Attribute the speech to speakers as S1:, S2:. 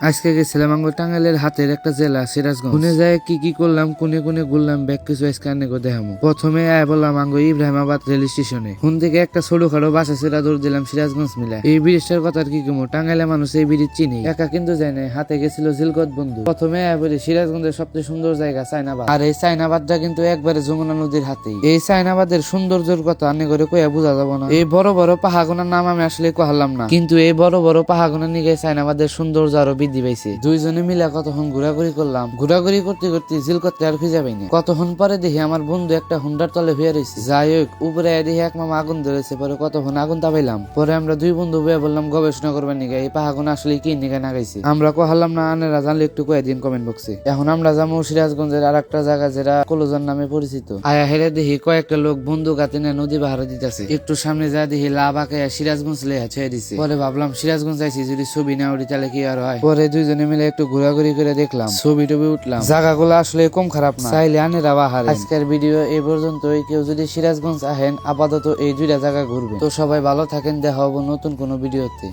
S1: আজকে গেছিলাম আঙ্গুর টাঙ্গাইলের হাতের একটা জেলা সিরাজগঞ্জ। শুনে যায় কি কি করলাম, কোনে কোনে ঘুরলাম, ব্যাগ কিছু আজকে আনে দেখামো। প্রথমে আয় বললাম আঙ্গুর ইব্রাহিমাবাদ রেল স্টেশনে। হুন থেকে একটা ছোটখাটো বাসা ছেড়া দৌড় দিলাম সিরাজগঞ্জ মিলা। এই ব্রিজটার কথা আর কি কমো, টাঙ্গাইলের মানুষ এই ব্রিজ চিনি, একা কিন্তু যায় না, হাতে গেছিল জিলগত বন্ধু। প্রথমে আয় বলি সিরাজগঞ্জের সবচেয়ে সুন্দর জায়গা চায়নাবাদ। আর এই চায়নাবাদটা কিন্তু একবারে যমুনা নদীর হাতেই। এই চায়নাবাদের সৌন্দর্যের কথা আনে করে কইয়া বোঝা যাব না। এই বড় বড় পাহাড়গুলোর নাম আমি আসলে কহালাম না, কিন্তু এই বড় বড় পাহাড়গুলোর নিগে চায়নাবাদের সৌন্দর্য আরো বৃদ্ধি পাইছে। দুইজনে মিলে কতক্ষণ ঘোরাঘুরি করলাম, ঘোরাঘুরি করতে করতে জিলকতকে আর খুঁজে পাই না। কতক্ষণ পরে দেখি আমার বন্ধু একটা হুন্ডার তলে হয়ে রয়েছে। যাই হোক, উপরে দেখি এক মামা আগুন ধরেছে। পরে কতক্ষণ আগুন তাপাইলাম। পরে আমরা দুই বন্ধু বইয়া বললাম গবেষণা করবার নিগে এই পাহাড়গুলো আসলে কি নিগে না গাইছে। আমরা কহালাম না, আনেরা জানলে একটু কয়ে দিন কমেন্ট বক্সে। এখন আমরা যাবো সিরাজগঞ্জের আর একটা জায়গা যেটা কলুজার নামে পরিচিত। আয়া হেরে দেখি কয়েকটা লোক বন্দুক হাতে নিয়ে নদী পাহাড়ে দিতেছে। একটু সামনে যা দেখি লাভ আঁকে সিরাজগঞ্জ লেহা ছেড়ে দিছে। পরে ভাবলাম সিরাজগঞ্জ আইছি, যদি ছবি না উঠি তাহলে কি আর হয়। পরে দুইজনে মিলে একটু ঘোরাঘুরি করে দেখলাম, ছবি টবি উঠলাম। জায়গাগুলো আসলে কম খারাপ না, চাইলে আনেরা বাহারে। আজকের ভিডিও এই পর্যন্তই। কেউ যদি সিরাজগঞ্জ আহেন আপাতত এই দুইটা জায়গা ঘুরবে। তো সবাই ভালো থাকেন, দেখা হবো নতুন কোনো ভিডিওতে।